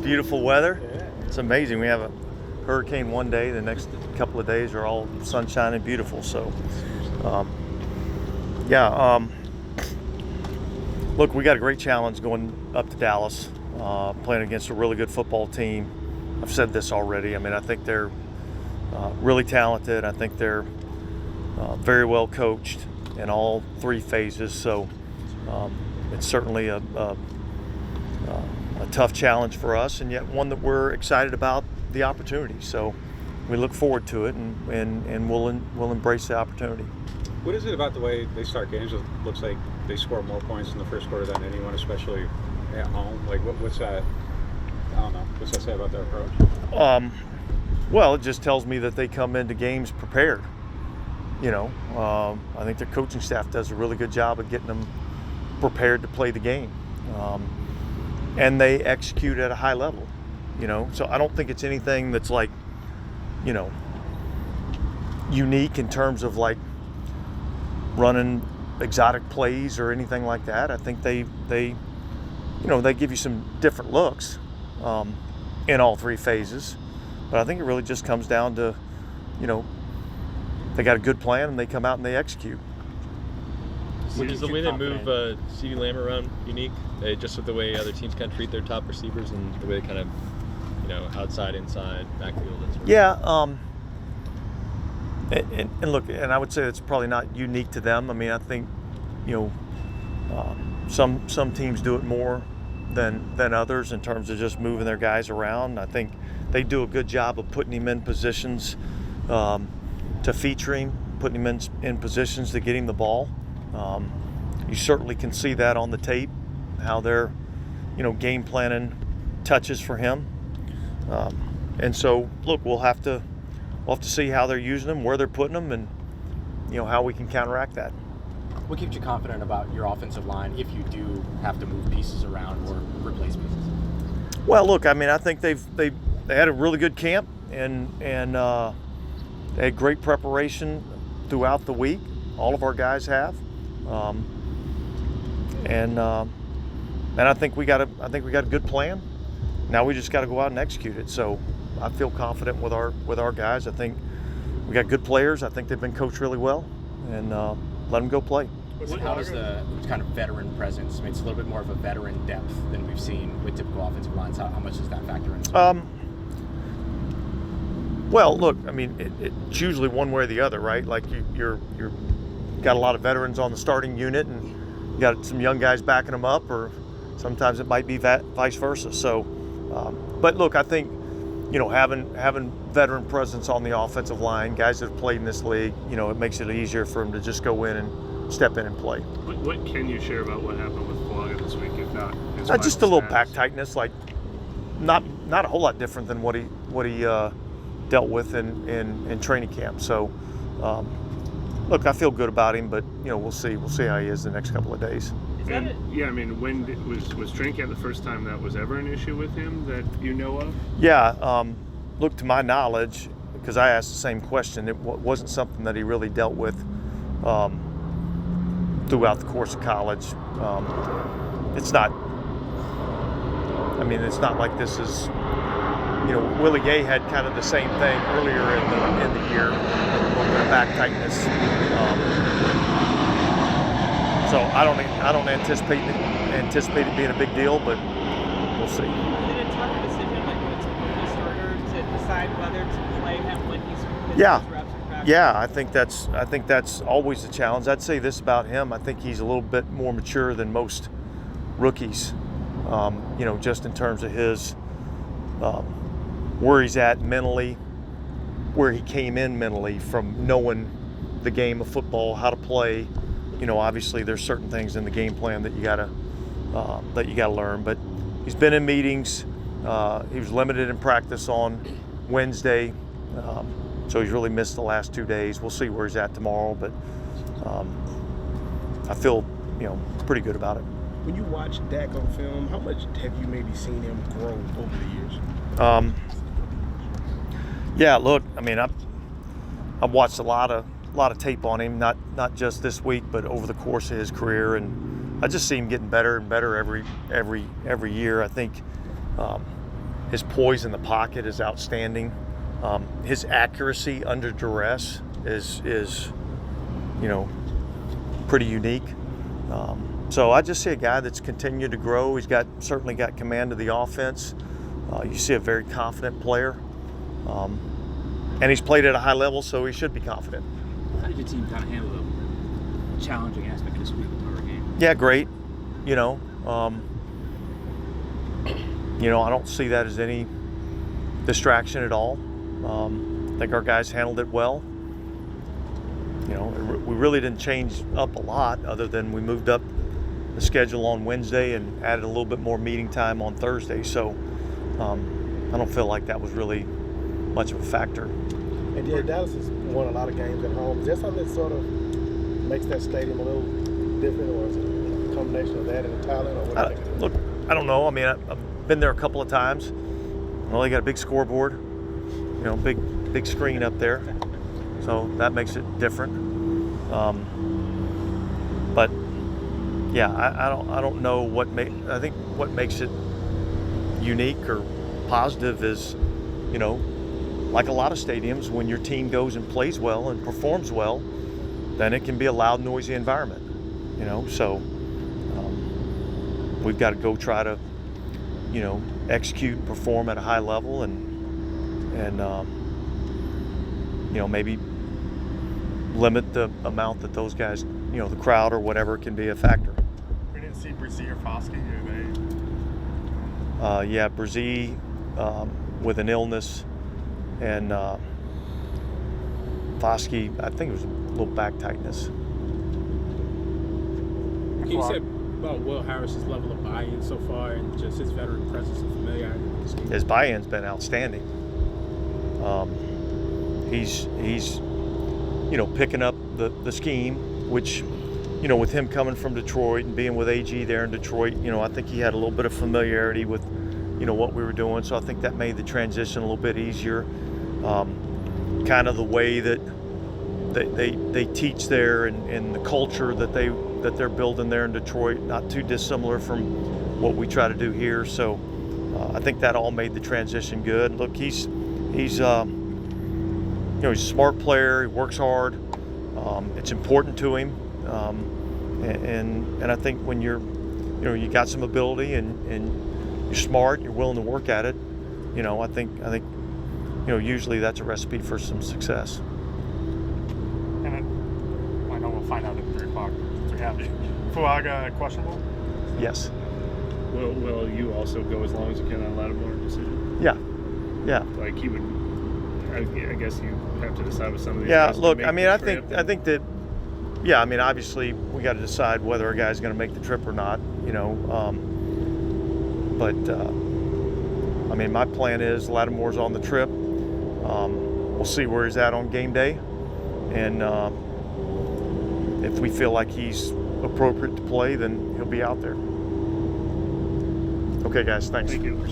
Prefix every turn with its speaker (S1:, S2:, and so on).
S1: beautiful weather. It's amazing. We have a hurricane one day, the next couple of days are all sunshine and beautiful. So, look, we got a great challenge going up to Dallas, playing against a really good football team. I've said this already. I mean, I think they're really talented. I think they're very well coached in all three phases. So it's certainly a tough challenge for us, and yet one that we're excited about the opportunity. So we look forward to it, and we'll embrace the opportunity.
S2: What is it about the way they start games? It looks like they score more points in the first quarter than anyone, especially at home. Like, what's that? I don't know. What's that say about their approach?
S1: Well, it just tells me that they come into games prepared. I think their coaching staff does a really good job of getting them prepared to play the game. And they execute at a high level, So I don't think it's anything that's like, unique in terms of like running exotic plays or anything like that. I think they give you some different looks in all three phases. But I think it really just comes down to, they got a good plan and they come out and they execute.
S3: Is the way they move CeeDee Lamb around unique? Just with the way other teams kind of treat their top receivers and the way they kind of, outside, inside, backfield. And sort of.
S1: Yeah. And look, and I would say it's probably not unique to them. I mean, I think, some teams do it more than others in terms of just moving their guys around. I think they do a good job of putting him in positions to feature him, putting him in positions to get him the ball. You certainly can see that on the tape, how they're, game planning touches for him. And so, look, we'll have to see how they're using them, where they're putting them, and how we can counteract that.
S4: What keeps you confident about your offensive line if you do have to move pieces around or replace pieces?
S1: Well, look, I mean, I think they had a really good camp, and they had great preparation throughout the week. All of our guys have, and I think we got a good plan. Now we just got to go out and execute it. So I feel confident with our guys. I think we got good players. I think they've been coached really well, and let them go play.
S4: How does the kind of veteran presence? I mean, it's a little bit more of a veteran depth than we've seen with typical offensive lines. How much does that factor in?
S1: Well, look, I mean, it's usually one way or the other, right? Like you're got a lot of veterans on the starting unit, and you got some young guys backing them up, or sometimes it might be vice versa. So, but look, I think having veteran presence on the offensive line, guys that have played in this league, it makes it easier for them to just go in and step in and play.
S5: What can you share about what happened with Fulaga this week, if not?
S1: Just a little back tightness, like not a whole lot different than what he dealt with in training camp. So, look, I feel good about him, but we'll see how he is the next couple of days.
S5: And, I mean, when was training camp the first time that was ever an issue with him that you know of?
S1: Yeah, look, to my knowledge, because I asked the same question, it wasn't something that he really dealt with throughout the course of college. It's not like this is, Willie Gay had kind of the same thing earlier in the year, a little bit of back tightness. So I don't anticipate it being a big deal, but we'll see.
S6: Is it a tougher decision, like when it's a rookie starter, to decide whether to play him when he's his reps in practice?
S1: Yeah, I think that's always the challenge. I'd say this about him: I think he's a little bit more mature than most rookies. Just in terms of his where he's at mentally, where he came in mentally from knowing the game of football, how to play. Obviously there's certain things in the game plan that you gotta learn. But he's been in meetings. He was limited in practice on Wednesday, so he's really missed the last 2 days. We'll see where he's at tomorrow, but I feel pretty good about it.
S7: When you watch Dak on film, how much have you maybe seen him grow over the years?
S1: Yeah, look, I mean, I've watched a lot of tape on him, not just this week, but over the course of his career, and I just see him getting better and better every year. I think His poise in the pocket is outstanding. His accuracy under duress is pretty unique. So I just see a guy that's continued to grow. He's certainly got command of the offense. You see a very confident player. And he's played at a high level, so he should be confident.
S8: How did your team kind of handle the challenging aspect of this week of our game?
S1: Yeah, great. I don't see that as any distraction at all. I think our guys handled it well. We really didn't change up a lot, other than we moved up the schedule on Wednesday and added a little bit more meeting time on Thursday. So I don't feel like that was really much of a factor.
S7: And yeah, Dallas has won a lot of games at home. Is that something that sort of makes that stadium a little different, or is it a combination of that and the talent? Or what do you think?
S1: Look, I don't know. I mean, I've been there a couple of times. Well, they got a big scoreboard, big screen up there, so that makes it different. But yeah, I don't know I think what makes it unique or positive is, like a lot of stadiums, when your team goes and plays well and performs well, then it can be a loud, noisy environment. So we've got to go try to, execute and perform at a high level, and maybe limit the amount that those guys, the crowd or whatever, can be a factor.
S9: We didn't see Brzee or Foskey.
S1: Yeah, Brzee with an illness, and Foskey, I think it was a little back tightness.
S10: Can you say about Will Harris's level of buy-in so far, and just his veteran presence and familiarity with the scheme?
S1: His buy-in's been outstanding. He's picking up the scheme, which, with him coming from Detroit and being with AG there in Detroit, I think he had a little bit of familiarity with, what we were doing. So I think that made the transition a little bit easier. Kind of the way that they teach there, and the culture that they're building there in Detroit, not too dissimilar from what we try to do here. So I think that all made the transition good. Look, he's a smart player. He works hard. It's important to him, and I think when you got some ability and you're smart, you're willing to work at it. I think usually that's a recipe for some success.
S9: And I know we'll find out at 3 o'clock since we have you. Fuaga questionable?
S1: Yes.
S5: Will you also go as long as you can on Lattimore decision?
S1: Yeah.
S5: Like he would. I guess you have to decide with some of these.
S1: Yeah.
S5: guys
S1: Look,
S5: to
S1: I
S5: make
S1: mean,
S5: the
S1: I think that. Yeah, I mean, obviously we got to decide whether a guy's going to make the trip or not. But I mean, my plan is Lattimore's on the trip. We'll see where he's at on game day, and if we feel like he's appropriate to play, then he'll be out there. Okay, guys, thanks.
S5: Thank you.